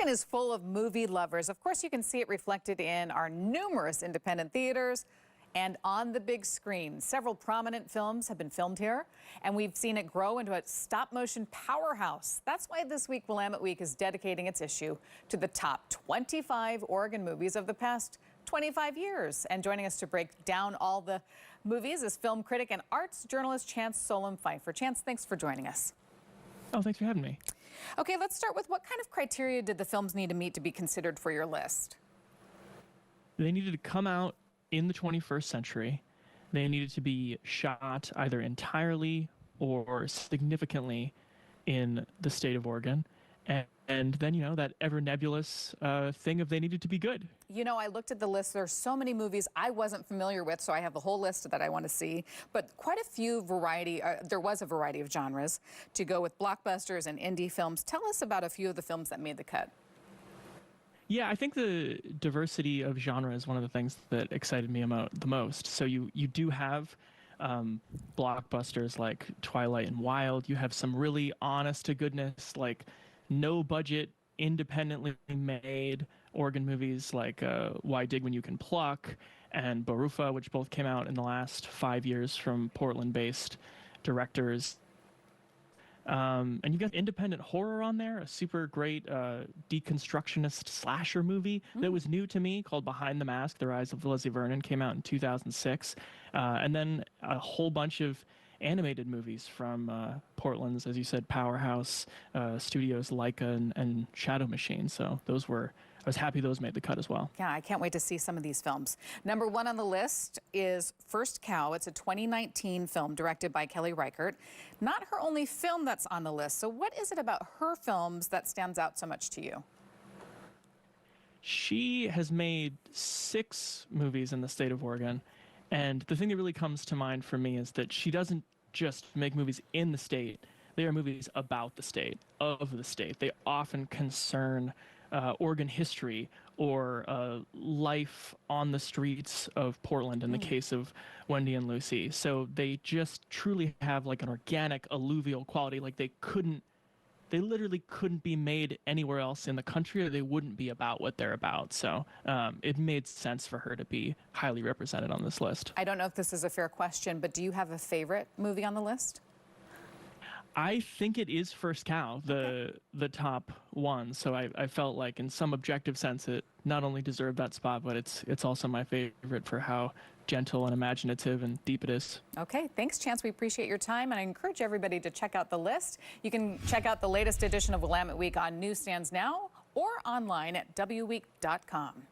Oregon is full of movie lovers. Of course, you can see it reflected in our numerous independent theaters and on the big screen. Several prominent films have been filmed here, and we've seen it grow into a stop-motion powerhouse. That's why this week, Willamette Week is dedicating its issue to the top 25 Oregon movies of the past 25 years. And joining us to break down all the movies is film critic and arts journalist Chance Solem-Pfeifer. Chance, thanks for joining us. Oh, thanks for having me. Okay, let's start with what kind of criteria did the films need to meet to be considered for your list? They needed to come out in the 21st century. They needed to be shot either entirely or significantly in the state of Oregon. And then, that ever nebulous thing of they needed to be good. I looked at the list. There's so many movies I wasn't familiar with, so I have the whole list that I want to see. But quite a few there was a variety of genres to go with blockbusters and indie films. Tell us about a few of the films that made the cut. Yeah, I think the diversity of genre is one of the things that excited me the most. So you do have blockbusters like Twilight and Wild. You have some really honest-to-goodness, like no-budget, independently made Oregon movies like Why Dig When You Can Pluck and Barufa, which both came out in the last 5 years from Portland-based directors. And you've got independent horror on there, a super great deconstructionist slasher movie that was new to me called Behind the Mask, The Rise of Leslie Vernon, came out in 2006. And then a whole bunch of animated movies from Portland's, as you said, powerhouse studios, Laika and Shadow Machine. So I was happy those made the cut as well. Yeah, I can't wait to see some of these films. Number one on the list is First Cow. It's a 2019 film directed by Kelly Reichardt. Not her only film that's on the list. So what is it about her films that stands out so much to you? She has made 6 movies in the state of Oregon. And the thing that really comes to mind for me is that she doesn't just make movies in the state. They are movies about the state, of the state. They often concern Oregon history or life on the streets of Portland in the case of Wendy and Lucy. So they just truly have like an organic alluvial quality. Like they literally couldn't be made anywhere else in the country, or they wouldn't be about what they're about. So it made sense for her to be highly represented on this list. I don't know if this is a fair question, but do you have a favorite movie on the list? I think it is First Cow, the top one. So I felt like in some objective sense it not only deserved that spot, but it's also my favorite for how gentle and imaginative and deep it is. Okay, thanks, Chance. We appreciate your time, and I encourage everybody to check out the list. You can check out the latest edition of Willamette Week on newsstands now or online at wweek.com.